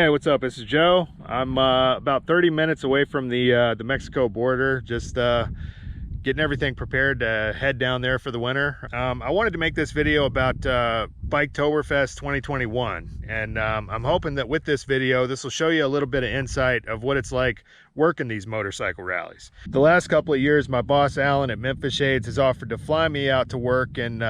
Hey, what's up? This is Joe. I'm about 30 minutes away from the Mexico border, just getting everything prepared to head down there for the winter. I wanted to make this video about Biketoberfest 2021, and I'm hoping that with this video, this will show you a little bit of insight of what it's like working these motorcycle rallies. The last couple of years, my boss Alan at Memphis Shades has offered to fly me out to work in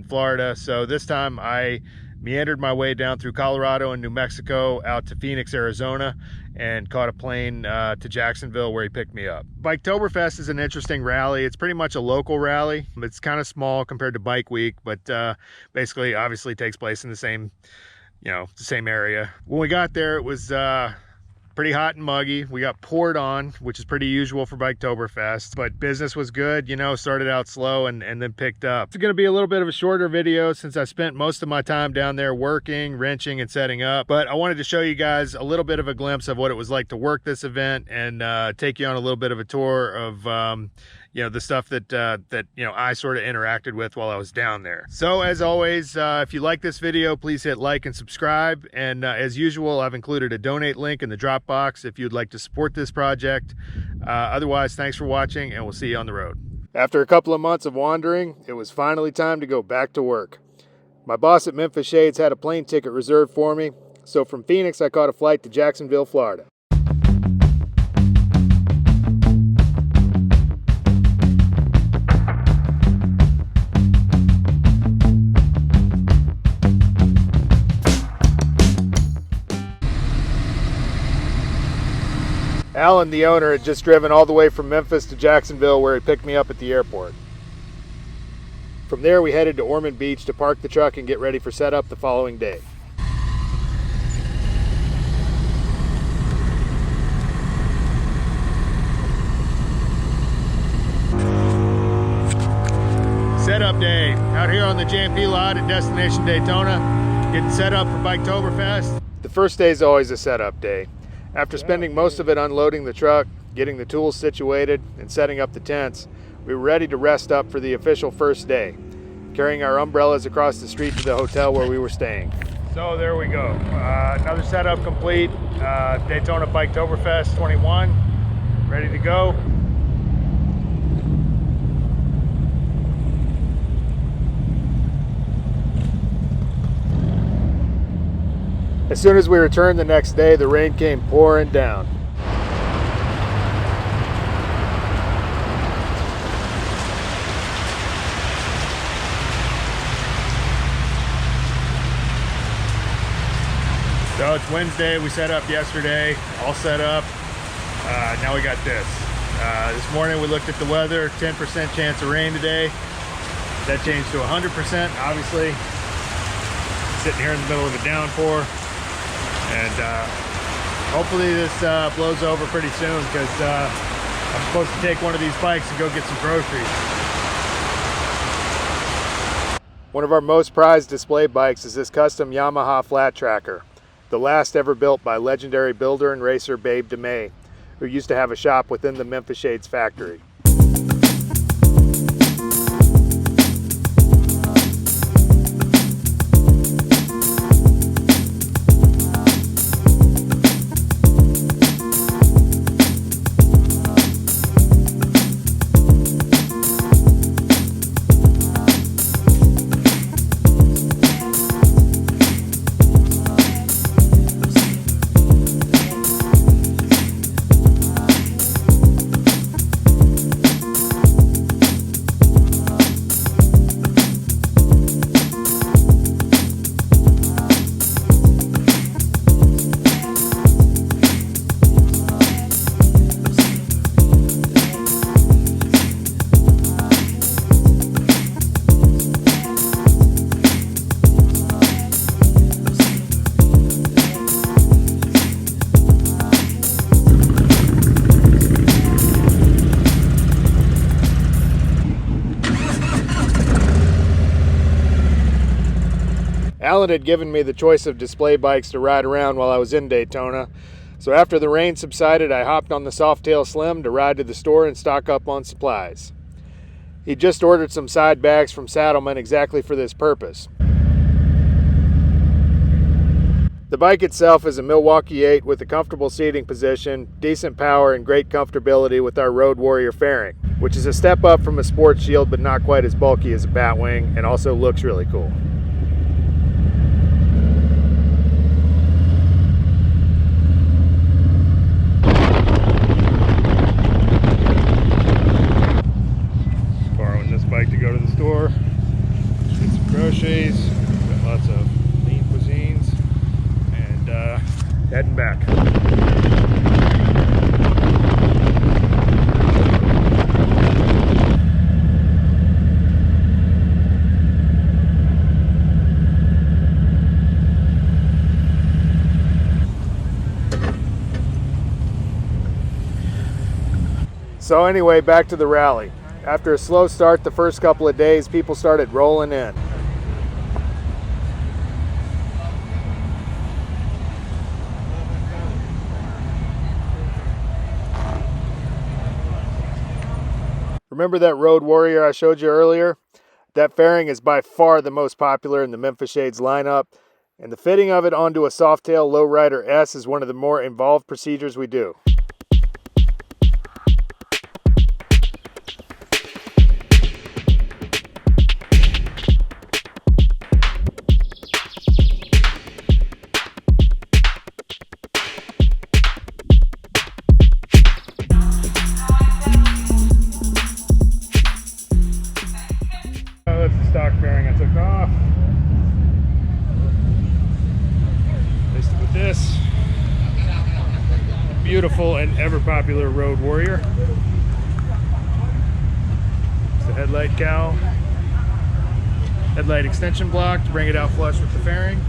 Florida, so this time I meandered my way down through Colorado and New Mexico out to Phoenix, Arizona, and caught a plane to Jacksonville where he picked me up. Biketoberfest is an interesting rally. It's pretty much a local rally. It's kind of small compared to Bike Week, but basically obviously takes place in the same, the same area. When we got there, it was pretty hot and muggy. We got poured on, which is pretty usual for Biketoberfest, but business was good, started out slow and then picked up. It's going to be a little bit of a shorter video since I spent most of my time down there working, wrenching, and setting up, but I wanted to show you guys a little bit of a glimpse of what it was like to work this event and take you on a little bit of a tour of the stuff that I sort of interacted with while I was down there. So as always, if you like this video, please hit like and subscribe. And as usual, I've included a donate link in the drop box if you'd like to support this project. Otherwise, thanks for watching, and we'll see you on the road. After a couple of months of wandering, it was finally time to go back to work. My boss at Memphis Shades had a plane ticket reserved for me, so from Phoenix, I caught a flight to Jacksonville, Florida. Alan, the owner, had just driven all the way from Memphis to Jacksonville where he picked me up at the airport. From there, we headed to Ormond Beach to park the truck and get ready for setup the following day. Setup day, out here on the DMV lot at Destination Daytona, getting set up for Biketoberfest. The first day is always a setup day. After spending most of it unloading the truck, getting the tools situated, and setting up the tents, we were ready to rest up for the official first day, carrying our umbrellas across the street to the hotel where we were staying. So there we go. Another setup complete. Daytona Biketoberfest 21, ready to go. As soon as we returned the next day, the rain came pouring down. So it's Wednesday, we set up yesterday, all set up. Now we got this. This morning we looked at the weather, 10% chance of rain today. That changed to 100%, obviously. Sitting here in the middle of a downpour. And hopefully this blows over pretty soon because I'm supposed to take one of these bikes and go get some groceries. One of our most prized display bikes is this custom Yamaha flat tracker, the last ever built by legendary builder and racer Babe DeMay, who used to have a shop within the Memphis Shades factory. Alan had given me the choice of display bikes to ride around while I was in Daytona, so after the rain subsided, I hopped on the Softail Slim to ride to the store and stock up on supplies. He just ordered some side bags from Saddlemen exactly for this purpose. The bike itself is a Milwaukee 8 with a comfortable seating position, decent power, and great comfortability with our Road Warrior fairing, which is a step up from a Sport Shield but not quite as bulky as a Batwing, and also looks really cool. Borrowing this bike to go to the store, get some groceries, got lots of lean cuisines, and heading back. So anyway, back to the rally. After a slow start the first couple of days, people started rolling in. Remember that Road Warrior I showed you earlier? That fairing is by far the most popular in the Memphis Shades lineup, and the fitting of it onto a Softail Lowrider S is one of the more involved procedures we do. That's the stock fairing I took off. Placed it with this beautiful and ever popular Road Warrior. It's the headlight cowl, headlight extension block to bring it out flush with the fairing.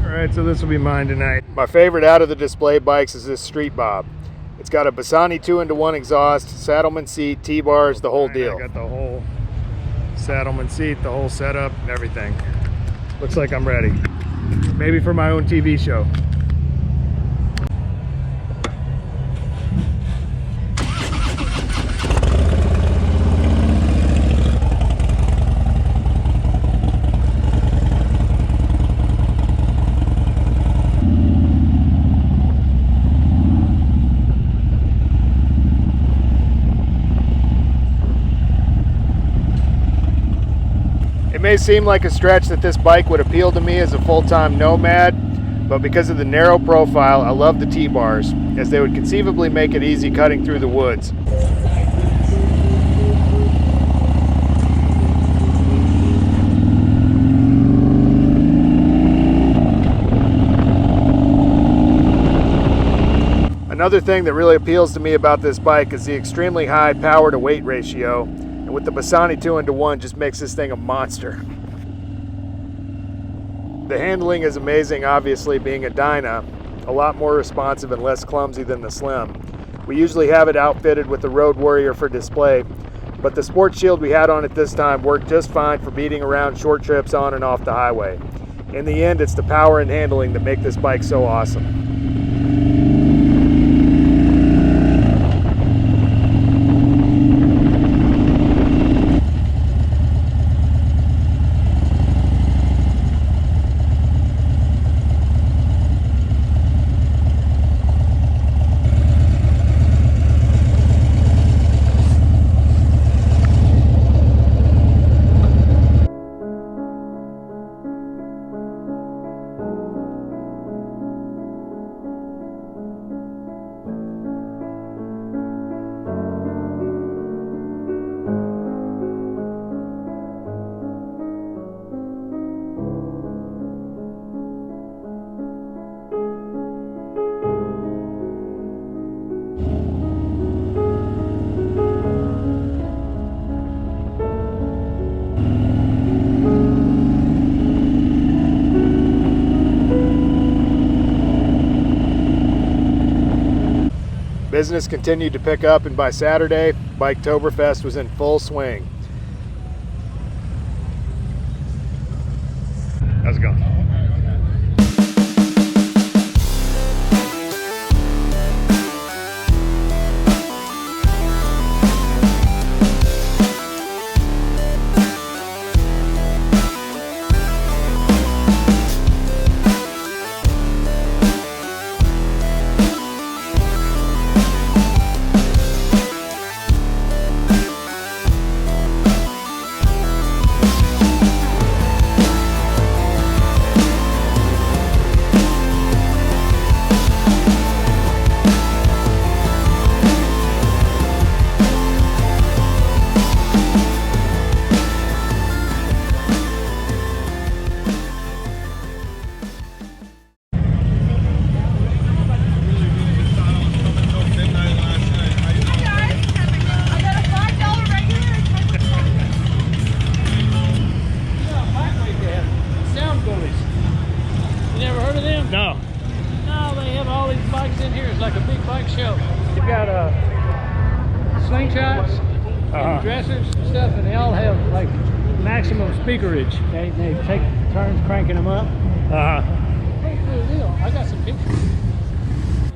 Alright, so this will be mine tonight. My favorite out of the display bikes is this Street Bob. It's got a Bassani 2-in-1 exhaust, saddleman seat, T-bars, the whole deal. I got the whole saddleman seat, the whole setup, and everything. Looks like I'm ready. Maybe for my own TV show. It may seem like a stretch that this bike would appeal to me as a full-time nomad, but because of the narrow profile, I love the T-bars, as they would conceivably make it easy cutting through the woods. Another thing that really appeals to me about this bike is the extremely high power to weight ratio, and with the Bassani 2-in-1 just makes this thing a monster. The handling is amazing, obviously, being a Dyna, a lot more responsive and less clumsy than the Slim. We usually have it outfitted with the Road Warrior for display, but the Sport Shield we had on it this time worked just fine for beating around short trips on and off the highway. In the end, it's the power and handling that make this bike so awesome. Business continued to pick up, and by Saturday, Biketoberfest was in full swing. How's it going? No. No, they have all these bikes in here. It's like a big bike show. You've got slingshots and dressers and stuff, and they all have like maximum speakerage. They take turns cranking them up. Pretty cool deal. I got some pictures.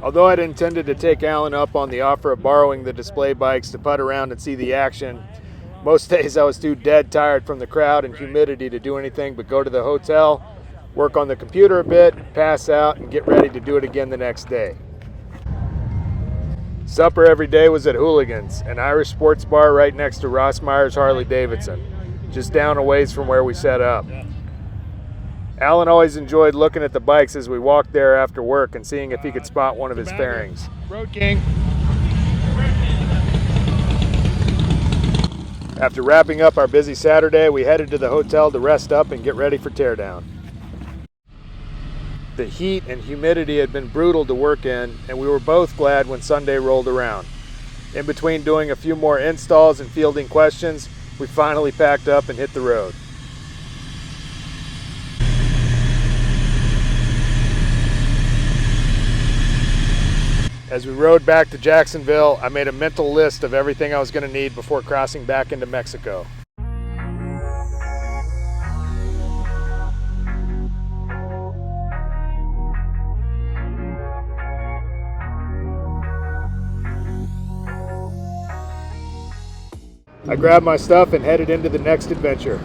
Although I'd intended to take Alan up on the offer of borrowing the display bikes to putt around and see the action, most days I was too dead tired from the crowd and humidity to do anything but go to the hotel, work on the computer a bit, pass out, and get ready to do it again the next day. Supper every day was at Hooligans, an Irish sports bar right next to Ross Meyer's Harley Davidson, just down a ways from where we set up. Alan always enjoyed looking at the bikes as we walked there after work and seeing if he could spot one of his fairings. Road King. After wrapping up our busy Saturday, we headed to the hotel to rest up and get ready for teardown. The heat and humidity had been brutal to work in, and we were both glad when Sunday rolled around. In between doing a few more installs and fielding questions, we finally packed up and hit the road. As we rode back to Jacksonville, I made a mental list of everything I was going to need before crossing back into Mexico. I grabbed my stuff and headed into the next adventure.